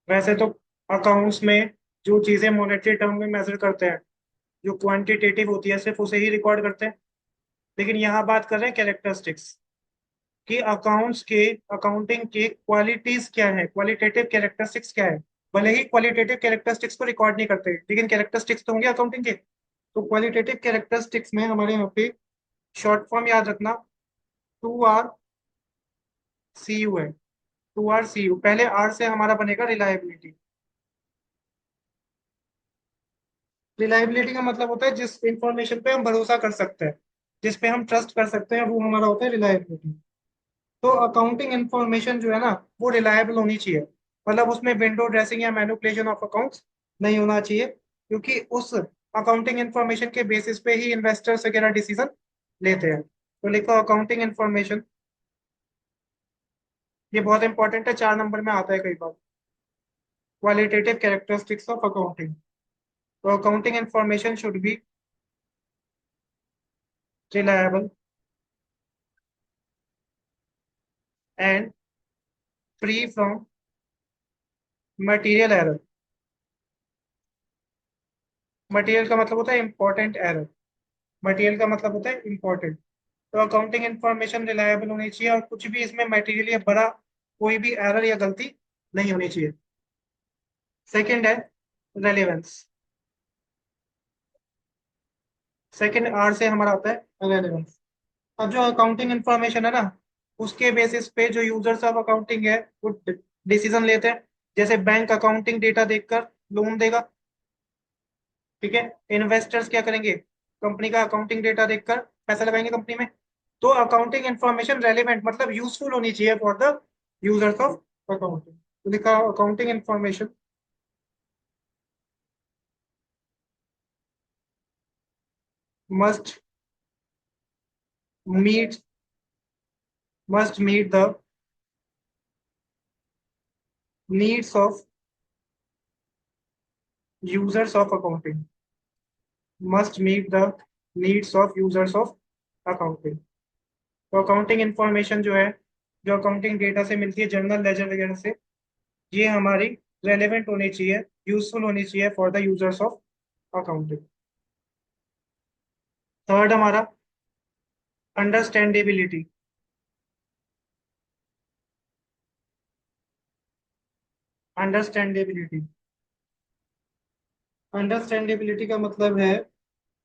वैसे तो अकाउंट्स में जो चीजें मॉनेटरी टर्म में मेजर करते हैं, जो क्वांटिटेटिव होती है सिर्फ उसे ही रिकॉर्ड करते हैं। लेकिन यहाँ बात कर रहे हैं कैरेक्टरिस्टिक्स कि अकाउंट्स के, अकाउंटिंग के क्वालिटीज क्या है, क्वालिटेटिव कैरेक्टरिस्टिक्स क्या है। भले ही क्वालिटेटिव कैरेक्टरिस्टिक्स को रिकॉर्ड नहीं करते, लेकिन कैरेक्टरिस्टिक्स तो होंगे अकाउंटिंग के। तो क्वालिटेटिव कैरेक्टरिस्टिक्स में हमारे यहाँ पे शॉर्ट फॉर्म याद रखना, 2RCU है। 2RCU, पहले आर से हमारा बनेगा रिलायबिलिटी। रिलायबिलिटी का मतलब होता है जिस इंफॉर्मेशन पे हम भरोसा कर सकते हैं, जिस पे हम ट्रस्ट कर सकते हैं, वो हमारा होता है रिलायबिलिटी। तो अकाउंटिंग इंफॉर्मेशन जो है ना, वो रिलायबल होनी चाहिए। मतलब उसमें विंडो ड्रेसिंग या मैनिपुलेशन ऑफ अकाउंट्स नहीं होना चाहिए, क्योंकि उस अकाउंटिंग इंफॉर्मेशन के बेसिस पे ही इन्वेस्टर्स वगैरह डिसीजन लेते हैं। तो लिखो अकाउंटिंग इंफॉर्मेशन, ये बहुत इंपॉर्टेंट है, 4 नंबर में आता है कई बार। Qualitative characteristics of accounting. तो accounting information should be reliable and free from material error. Material का मतलब होता है इंपॉर्टेंट एरर। मटेरियल का मतलब होता है इंपॉर्टेंट। तो अकाउंटिंग इंफॉर्मेशन रिलायबल होनी चाहिए, और कुछ भी इसमें मटेरियल या बड़ा कोई भी एरर या गलती नहीं होनी चाहिए। सेकंड है रेलेवेंस। सेकंड आर से हमारा आता है रेलेवेंस। अब जो अकाउंटिंग इंफॉर्मेशन है ना, उसके बेसिस पे जो यूजर्स ऑफ अकाउंटिंग है वो डिसीजन लेते हैं। जैसे बैंक अकाउंटिंग डेटा देखकर लोन देगा, ठीक है। इन्वेस्टर्स क्या करेंगे, कंपनी का अकाउंटिंग डेटा देखकर पैसा लगाएंगे कंपनी में। तो अकाउंटिंग इंफॉर्मेशन रेलिवेंट मतलब यूजफुल होनी चाहिए for the users of accounting. तो लिखा accounting information must meet must meet the needs of users of accounting. Must meet the needs of users of accounting. तो अकाउंटिंग इंफॉर्मेशन जो है, जो accounting data से मिलती है, जर्नल लेजर वगैरह से, ये हमारी रेलेवेंट होनी चाहिए, यूजफुल होनी चाहिए for the users of accounting. Third हमारा अंडरस्टैंडेबिलिटी। अंडरस्टैंडेबिलिटी अंडरस्टैंडेबिलिटी का मतलब है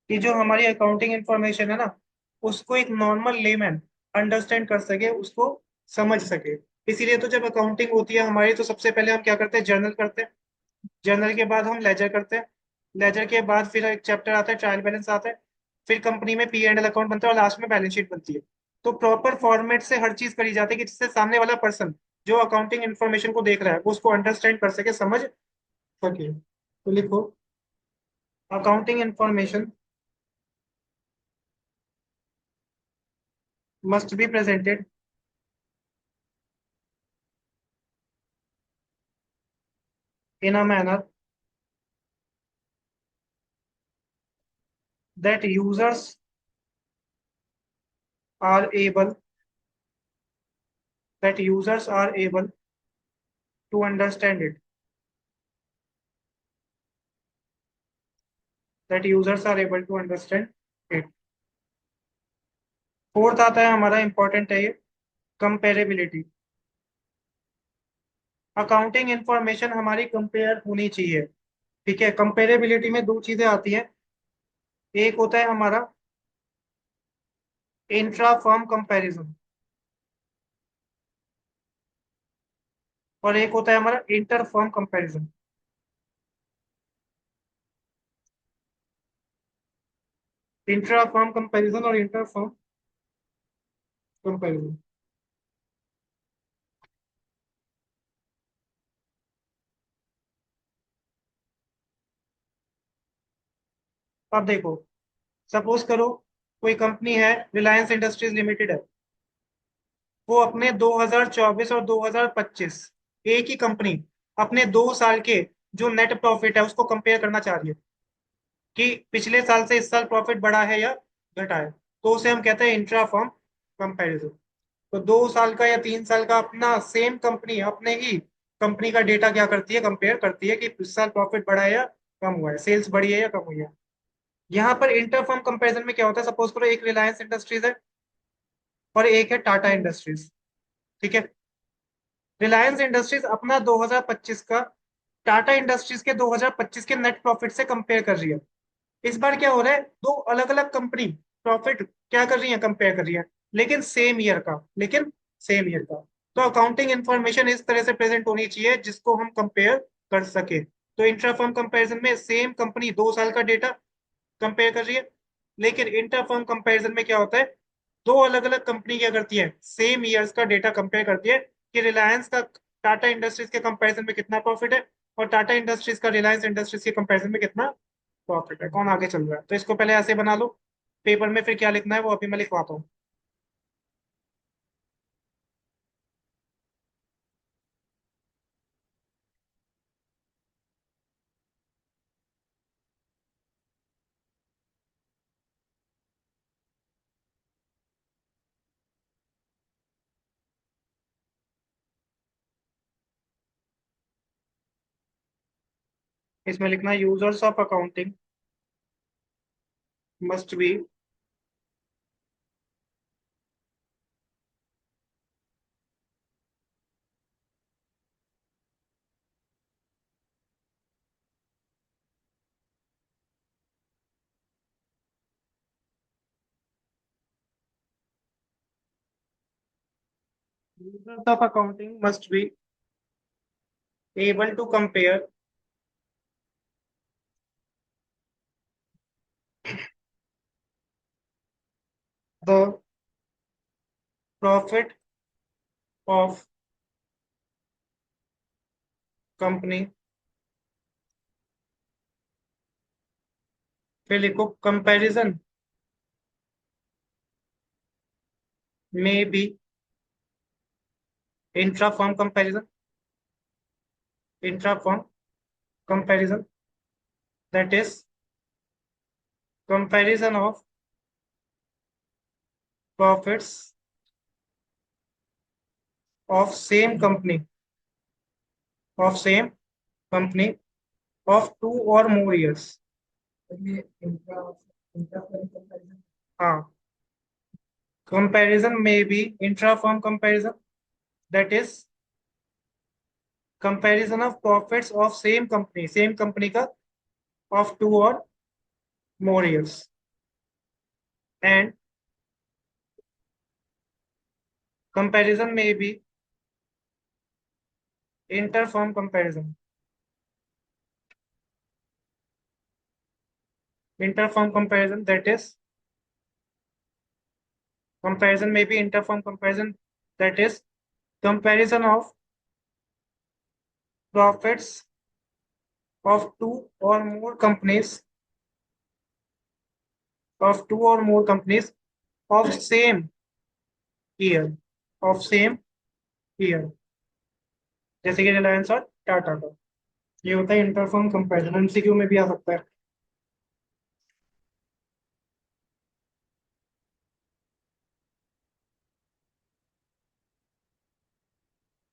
कि जो हमारी अकाउंटिंग इंफॉर्मेशन है ना, उसको एक नॉर्मल लेमैन अंडरस्टैंड कर सके, उसको समझ सके। इसीलिए तो जब अकाउंटिंग होती है हमारी, तो सबसे पहले हम क्या करते हैं, जर्नल करते हैं। जर्नल के बाद हम लेजर करते हैं। लेजर के बाद फिर एक चैप्टर आता है, ट्रायल बैलेंस आता है। फिर कंपनी में P&L अकाउंट बनता है, और लास्ट में बैलेंस शीट बनती है। तो प्रॉपर फॉर्मेट से हर चीज करी जाती है कि जिससे सामने वाला पर्सन जो अकाउंटिंग इन्फॉर्मेशन को देख रहा है वो उसको अंडरस्टैंड कर सके, समझ सके। तो लिखो accounting information must be presented in a manner that are able users are able to understand it. That users are able to understand it. Fourth आता है हमारा, इंपॉर्टेंट है ये, कंपेरेबिलिटी। अकाउंटिंग इंफॉर्मेशन हमारी कंपेयर होनी चाहिए, ठीक है। कंपेरेबिलिटी में दो चीजें आती हैं। एक होता है हमारा इंट्रा फर्म कंपैरिजन, और एक होता है हमारा inter firm comparison. Intra firm comparison और इंटर फर्म कंपैरिजन। अब देखो, सपोज करो कोई कंपनी है, रिलायंस इंडस्ट्रीज लिमिटेड है। वो अपने 2024 और 2025, एक ही कंपनी अपने 2 साल के जो नेट प्रॉफिट है उसको कंपेयर करना चाह रही है कि पिछले साल से इस साल प्रॉफिट बढ़ा है या घटा है। तो उसे हम कहते हैं इंट्रा फर्म कंपैरिजन। तो 2 साल का या 3 साल का अपना सेम कंपनी अपने ही कंपनी का डेटा क्या करती है, कंपेयर करती है कि इस साल प्रॉफिट बढ़ा है या कम हुआ है, सेल्स बढ़ी है या कम हुई है। यहाँ पर इंटर फर्म कंपेरिजन में क्या होता है, सपोज करो एक रिलायंस इंडस्ट्रीज है और एक है टाटा इंडस्ट्रीज। ठीक है। रिलायंस इंडस्ट्रीज अपना 2025 का टाटा इंडस्ट्रीज के 2025 के नेट प्रॉफिट से कंपेयर कर रही है। इस बार क्या हो रहा है, दो अलग अलग कंपनी प्रॉफिट क्या कर रही है, कंपेयर कर रही है, लेकिन सेम ईयर का। तो अकाउंटिंग इंफॉर्मेशन इस तरह से प्रेजेंट होनी चाहिए जिसको हम कंपेयर कर सके। तो इंट्रा फर्म कंपेरिजन में सेम कंपनी 2 साल का डेटा कंपेयर कर रही है, लेकिन इंटर फर्म कंपेरिजन में क्या होता है, दो अलग अलग कंपनी क्या करती है, सेम ईयर्स का डेटा कंपेयर करती है कि रिलायंस का टाटा इंडस्ट्रीज के कंपैरिजन में कितना प्रॉफिट है और टाटा इंडस्ट्रीज का रिलायंस इंडस्ट्रीज के कंपैरिजन में कितना प्रॉफिट है, कौन आगे चल रहा है। तो इसको पहले ऐसे बना लो, पेपर में फिर क्या लिखना है वो अभी मैं लिखवाता हूँ। इसमें लिखना users of accounting must be users of accounting must be able to compare the profit of company. फिर लिखो कंपैरिजन में B intra firm comparison, intra firm comparison that is comparison of profits of same company of 2 or more years। ये हाँ, comparison may be intra firm comparison, that is comparison of profits of same company का of 2 or more years, and comparison may be inter firm comparison, inter firm comparison that is comparison may be inter firm comparison, that is comparison of profits of two or more companies of year same year, जैसे कि रिलायंस और टाटा का। ये होता है interfirm comparison, MCQ में भी आ सकता है।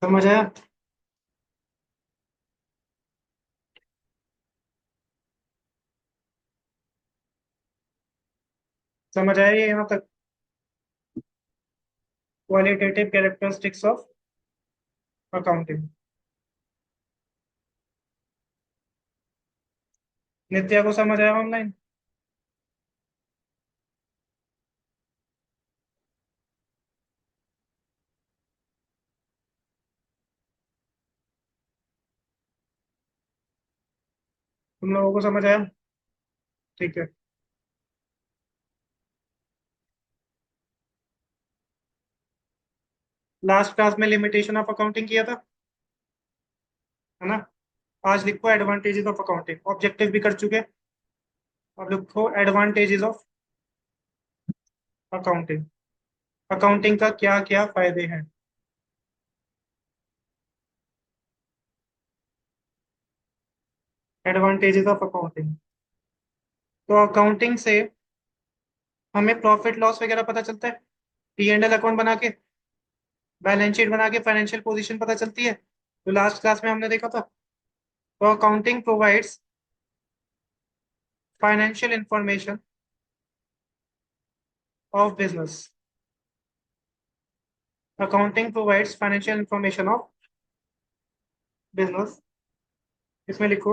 समझ आया? समझ आया ये यहाँ तक? Qualitative characteristics of accounting. Nitya को समझ आया ऑनलाइन? तुम लोगों को समझ आया? ठीक है। लास्ट क्लास में लिमिटेशन ऑफ अकाउंटिंग किया था, है ना? आज लिखो एडवांटेजेस ऑफ अकाउंटिंग, ऑब्जेक्टिव भी कर चुके। अब लिखो एडवांटेजेस ऑफ अकाउंटिंग, अकाउंटिंग का क्या क्या फायदे हैं। एडवांटेजेस ऑफ अकाउंटिंग, तो अकाउंटिंग से हमें प्रॉफिट लॉस वगैरह पता चलता है, पी एंड एल अकाउंट बना के, बैलेंस शीट बना के फाइनेंशियल पोजीशन पता चलती है। तो लास्ट क्लास में हमने देखा था। तो accounting provides financial information of business. Accounting provides financial information of business. इसमें लिखो,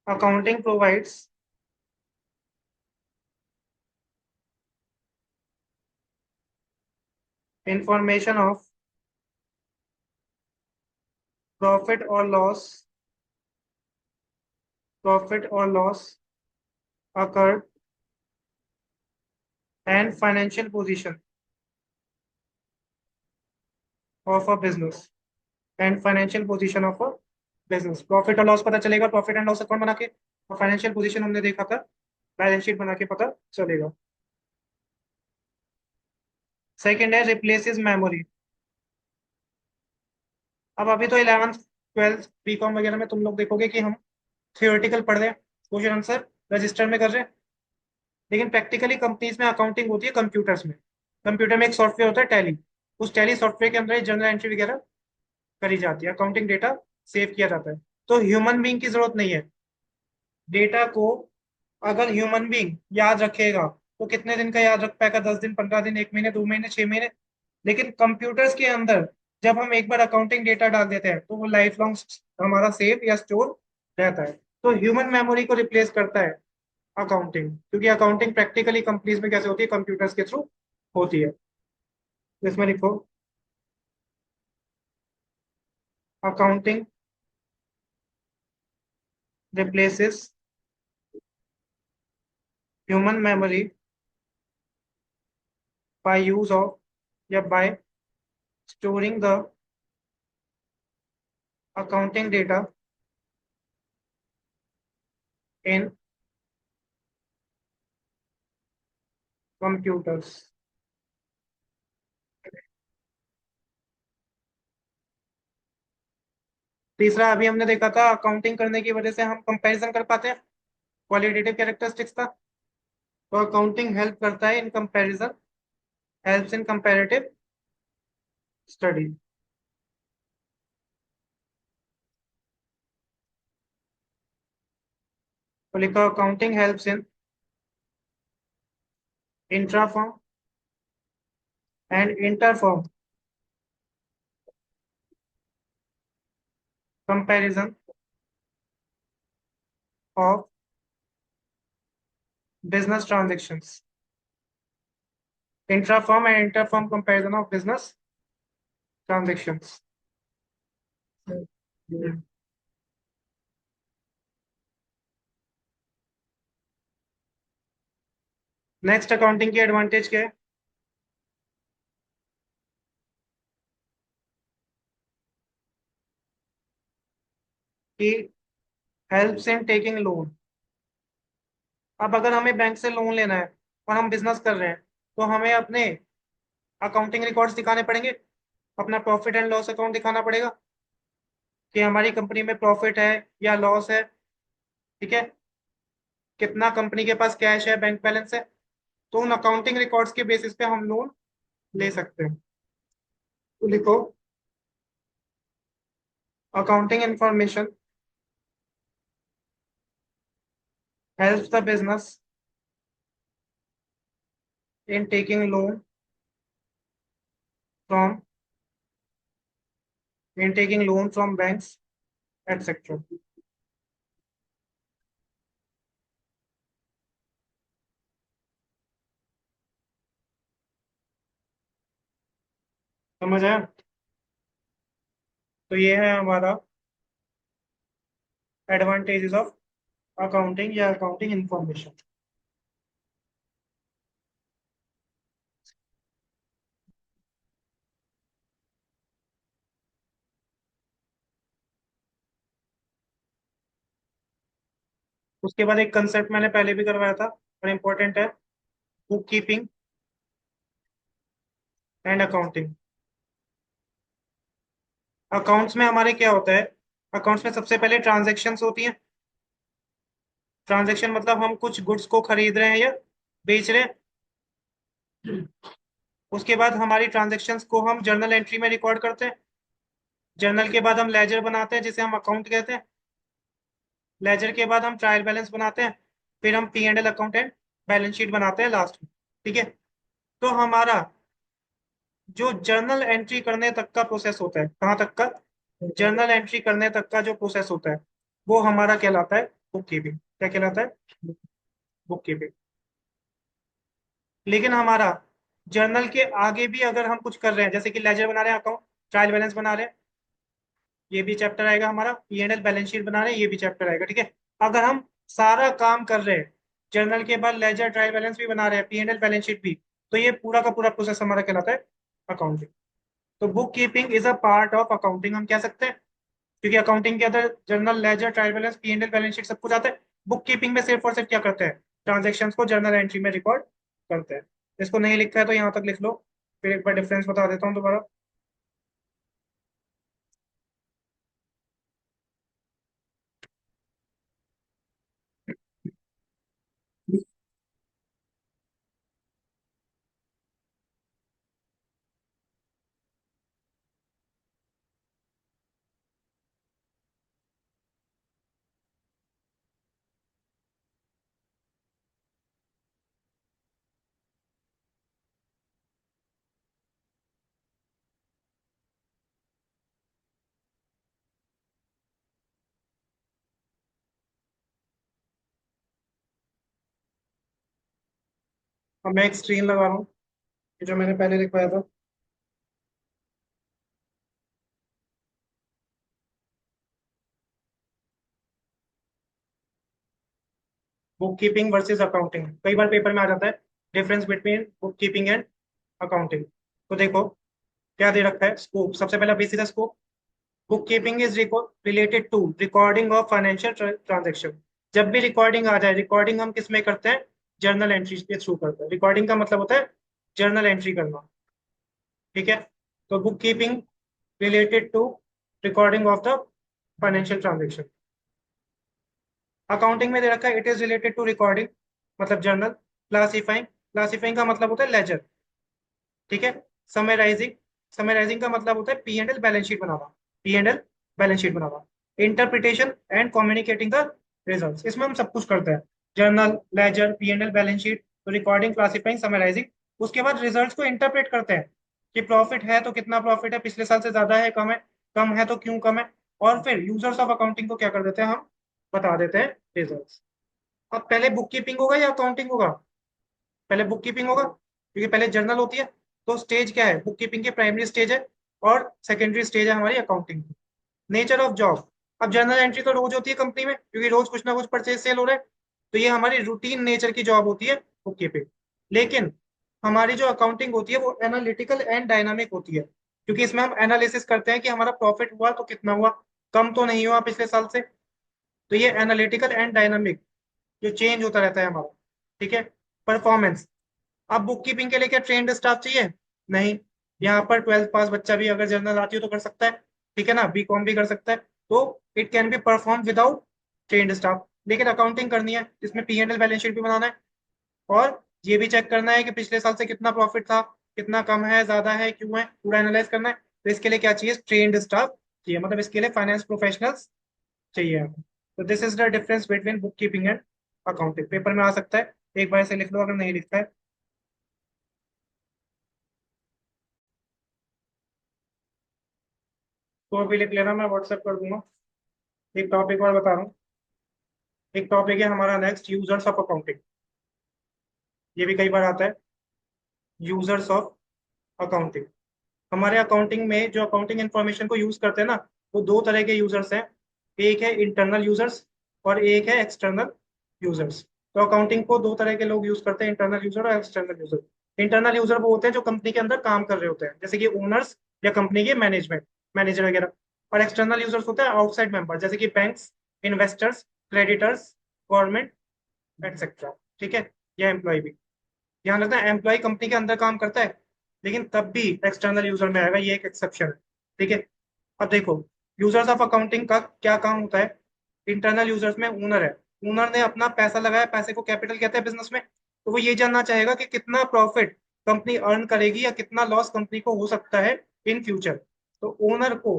accounting provides information of profit और लॉस, प्रॉफिट और loss occur and financial position of a business. And financial position of a business, profit और loss पता चलेगा profit and loss account बना के, और फाइनेंशियल पोजीशन हमने देखा था बैलेंस शीट बना के पता चलेगा। सेकंड है रिप्लेसेस मेमोरी। अब अभी तो 11th 12th बीकॉम वगैरह में तुम लोग देखोगे कि हम थियोरेटिकल पढ़ रहे हैं, क्वेश्चन आंसर रजिस्टर में कर रहे हैं, लेकिन प्रैक्टिकली कंपनीज में अकाउंटिंग होती है कंप्यूटर्स में। कंप्यूटर में एक सॉफ्टवेयर होता है टैली, उस टैली सॉफ्टवेयर के अंदर जनरल एंट्री वगैरह करी जाती है, अकाउंटिंग डेटा सेव किया जाता है। तो ह्यूमन बीइंग की जरूरत नहीं है डेटा को। अगर ह्यूमन बीइंग याद रखेगा तो कितने दिन का याद रख पाएगा, 10 दिन, 15 दिन, 1 महीने, 2 महीने, 6 महीने। लेकिन कंप्यूटर्स के अंदर जब हम एक बार अकाउंटिंग डेटा डाल देते हैं तो वो लाइफ लॉन्ग हमारा सेव या स्टोर रहता है। तो ह्यूमन मेमोरी को रिप्लेस करता है अकाउंटिंग, क्योंकि अकाउंटिंग प्रैक्टिकली कंपनीज में कैसे होती है, कंप्यूटर्स के थ्रू होती है। तो इसमें लिखो, accounting replaces human memory by use of या by storing the accounting data in computers. तीसरा अभी हमने देखा था, अकाउंटिंग करने की वजह से हम कंपैरिजन कर पाते हैं, क्वालिटेटिव कैरेक्टरिस्टिक्स का। तो अकाउंटिंग हेल्प करता है in comparison, helps in comparative study. तो लिखा, accounting helps in intra form and inter form comparison of business transactions. Intra form and inter form comparison of business transactions. Next, accounting की advantage क्या है? कि helps in taking loan. अब अगर हमें bank से लोन लेना है और हम बिजनेस कर रहे हैं, तो हमें अपने अकाउंटिंग रिकॉर्ड्स दिखाने पड़ेंगे, अपना प्रॉफिट एंड लॉस अकाउंट दिखाना पड़ेगा कि हमारी कंपनी में प्रॉफिट है या लॉस है, ठीक है, कितना कंपनी के पास कैश है, बैंक बैलेंस है। तो उन अकाउंटिंग रिकॉर्ड्स के बेसिस पे हम लोन ले सकते हैं। तो लिखो, accounting information helps the business in taking loan from banks etcetera. समझ आया? तो ये है हमारा एडवांटेजेस ऑफ अकाउंटिंग या अकाउंटिंग इंफॉर्मेशन। उसके बाद एक कंसेप्ट मैंने पहले भी करवाया था और इम्पोर्टेंट है, book keeping and accounting. Accounts में हमारे क्या होता है, अकाउंट्स में सबसे पहले ट्रांजैक्शंस होती हैं। ट्रांजैक्शन मतलब हम कुछ गुड्स को खरीद रहे हैं या बेच रहे हैं। उसके बाद हमारी ट्रांजेक्शन्स को हम जर्नल एंट्री में रिकॉर्ड करते हैं। जर्नल के बाद हम लेजर बनाते हैं जिसे हम अकाउंट कहते हैं। लेजर के बाद हम ट्रायल बैलेंस बनाते हैं। फिर हम P&L account and balance sheet बनाते हैं लास्ट में। ठीक है। तो हमारा जो जर्नल एंट्री करने तक का प्रोसेस होता है, कहाँ तक का, जर्नल एंट्री करने तक का जो प्रोसेस होता है वो हमारा कहलाता है बुक कीपिंग। क्या कहलाता है? Book keeping. लेकिन हमारा जर्नल के आगे भी अगर हम कुछ कर रहे हैं, जैसे कि लेजर बना रहे हैं, अकाउंट ट्रायल बैलेंस बना रहे हैं, ये भी चैप्टर आएगा हमारा। P&L बैलेंस शीट बना रहे हैं, ये भी चैप्टर आएगा। ठीक है। अगर हम सारा काम कर रहे हैं, जर्नल के बाद लेजर ट्रायल बैलेंस भी बना रहे हैं, P&L बैलेंस शीट भी, तो ये पूरा का पूरा प्रोसेस हमारा कहलाता है अकाउंटिंग। तो book keeping is a part of accounting हम कह सकते हैं, क्योंकि अकाउंटिंग के अंदर journal ledger trial balance P&L balance sheet सब कुछ आता है। बुक कीपिंग में सिर्फ और सिर्फ क्या करते हैं, ट्रांजेक्शन को जर्नल एंट्री में रिकॉर्ड करते हैं। इसको नहीं लिखा है तो यहाँ तक लिख लो। फिर एक बार डिफरेंस बता देता हूँ दोबारा। अब मैं एक स्क्रीन लगा रहा हूँ, ये जो मैंने पहले लिखवाया था। बुक कीपिंग वर्सेस अकाउंटिंग कई बार पेपर में आ जाता है, difference between book keeping and accounting. तो देखो क्या दे रखा है, स्कोप सबसे पहला बेसिक है scope. Book keeping is related to recording of financial transaction. जब भी रिकॉर्डिंग आ जाए, रिकॉर्डिंग हम किस में करते हैं, जर्नल एंट्री के थ्रू करते हैं। रिकॉर्डिंग का मतलब होता है जर्नल एंट्री करना। ठीक है। तो book keeping related to recording of the financial transaction. Accounting में दे रखा है it is related to recording, मतलब जर्नल। क्लासीफाइंग, क्लासीफाइंग का मतलब होता है लेजर। ठीक है। समराइजिंग, समराइजिंग का मतलब होता है P&L बैलेंस शीट बनाना। P&L बैलेंस शीट बनाना। Interpretation and communicating the results, इसमें हम सब कुछ करते हैं, journal ledger P&L balance sheet, recording classifying summarising. उसके बाद रिजल्ट्स को इंटरप्रेट करते हैं कि प्रॉफिट है तो कितना प्रॉफिट है, पिछले साल से ज्यादा है कम है, कम है तो क्यों कम है। और फिर यूजर्स ऑफ अकाउंटिंग को क्या कर देते हैं, हम बता देते हैं रिजल्ट्स। अब पहले बुक कीपिंग होगा या अकाउंटिंग होगा? पहले बुक कीपिंग होगा क्योंकि पहले जर्नल होती है। तो स्टेज क्या है, बुक कीपिंग के प्राइमरी स्टेज है और सेकेंडरी स्टेज है हमारी अकाउंटिंग की। नेचर ऑफ जॉब, अब जर्नल एंट्री तो रोज होती है कंपनी में, क्योंकि रोज कुछ ना कुछ परचेज सेल हो रहा है। तो ये हमारी रूटीन नेचर की जॉब होती है बुक कीपिंग। लेकिन हमारी जो अकाउंटिंग होती है वो एनालिटिकल एंड डायनामिक होती है, क्योंकि इसमें हम एनालिसिस करते हैं कि हमारा प्रॉफिट हुआ तो कितना हुआ, कम तो नहीं हुआ पिछले साल से। तो ये एनालिटिकल एंड डायनामिक जो चेंज होता रहता है हमारा। ठीक है। परफॉर्मेंस, अब बुक कीपिंग के लिए क्या ट्रेंड स्टाफ चाहिए? नहीं। यहाँ पर 12th पास बच्चा भी अगर जर्नल आती हो तो कर सकता है। ठीक है ना, B.Com भी कर सकता है। तो it can be perform without trend staff. लेकिन अकाउंटिंग करनी है जिसमें P&L बैलेंस शीट भी बनाना है और ये भी चेक करना है कि पिछले साल से कितना प्रॉफिट था, कितना कम है, ज्यादा है, क्यों है, पूरा एनालाइज करना है। तो इसके लिए क्या चाहिए, ट्रेंड स्टाफ चाहिए, मतलब इसके लिए फाइनेंस प्रोफेशनल्स चाहिए हमें। तो this is the difference between book keeping and accounting. Paper में आ सकता है, एक बार से लिख लो अगर नहीं लिखता है। तो अभी लिख लेना, मैं व्हाट्सएप कर दूंगा। एक टॉपिक और बता रहा हूँ। एक टॉपिक है हमारा नेक्स्ट, यूजर्स ऑफ अकाउंटिंग। ये भी कई बार आता है, यूजर्स ऑफ अकाउंटिंग। हमारे अकाउंटिंग में जो अकाउंटिंग इंफॉर्मेशन को यूज करते हैं ना, वो दो तरह के यूजर्स हैं। एक है इंटरनल यूजर्स और एक है एक्सटर्नल यूजर्स। तो अकाउंटिंग को दो तरह के लोग यूज करते हैं, इंटरनल यूजर और एक्सटर्नल यूजर। इंटरनल यूजर वो होते हैं जो कंपनी के अंदर काम कर रहे होते हैं, जैसे कि ओनर्स या कंपनी के मैनेजमेंट, मैनेजर वगैरह। और एक्सटर्नल यूजर्स होते हैं आउटसाइड मेंबर, जैसे कि banks, investors, creditors, government, etcetera. ठीक है। या एम्प्लॉय भी, ध्यान रखना एम्प्लॉय कंपनी के अंदर काम करता है, लेकिन तब भी एक्सटर्नल यूजर में आएगा, ये एक एक्सेप्शन है। ठीक है। अब देखो, यूजर्स ऑफ अकाउंटिंग का क्या काम होता है। इंटरनल यूजर्स में ओनर है, ओनर ने अपना पैसा लगाया, पैसे को कैपिटल कहते हैं बिजनेस में। तो वो ये जानना चाहेगा कि कितना प्रॉफिट कंपनी अर्न करेगी या कितना लॉस कंपनी को हो सकता है इन फ्यूचर। तो ओनर को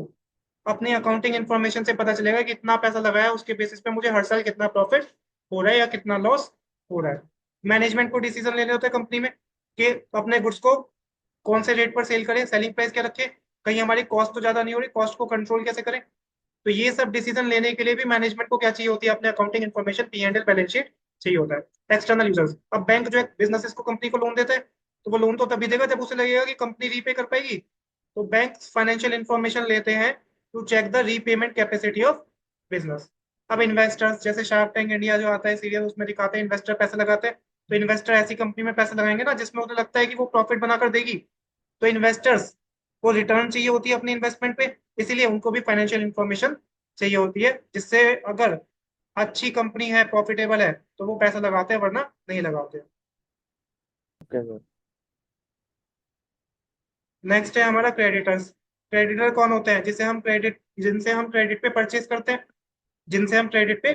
अपनी अकाउंटिंग इन्फॉर्मेशन से पता चलेगा कि कितना पैसा लगाया, उसके बेसिस पे मुझे हर साल कितना प्रॉफिट हो रहा है या कितना लॉस हो रहा है। मैनेजमेंट को डिसीजन लेने होते हैं कंपनी में कि अपने गुड्स को कौन से रेट पर सेल करें, सेलिंग प्राइस क्या रखें, कहीं हमारी कॉस्ट तो ज्यादा नहीं हो रही, कॉस्ट को कंट्रोल कैसे करें। तो ये सब डिसीजन लेने के लिए भी मैनेजमेंट को क्या चाहिए होती है, अपने accounting information, P&L balance sheet चाहिए होता है। एक्सटर्नल यूजर्स, अब बैंक जो है बिजनेसेस को, कंपनी को लोन देता है, तो वो लोन तो तभी देगा जब उसे लगेगा कि कंपनी रीपे कर पाएगी। तो बैंक फाइनेंशियल इंफॉर्मेशन लेते हैं to check the repayment capacity of business. अब इन्वेस्टर्स, जैसे शार्क टैंक इंडिया जो आता है सीरियल, उसमें दिखाते हैं इन्वेस्टर पैसे लगाते हैं। तो इन्वेस्टर ऐसी कंपनी में पैसे लगाएंगे ना जिसमें उन्हें लगता है कि वो प्रॉफिट बनाकर देगी। तो इन्वेस्टर्स को रिटर्न चाहिए होती है अपनी इन्वेस्टमेंट पे, इसीलिए उनको भी फाइनेंशियल इंफॉर्मेशन चाहिए होती है, जिससे अगर अच्छी कंपनी है, प्रॉफिटेबल है, तो वो पैसा लगाते हैं, वरना नहीं लगाते। Okay sir. नेक्स्ट है हमारा क्रेडिटर्स। क्रेडिटर कौन होते हैं, जिनसे हम क्रेडिट पे परचेज करते हैं, जिनसे हम क्रेडिट पे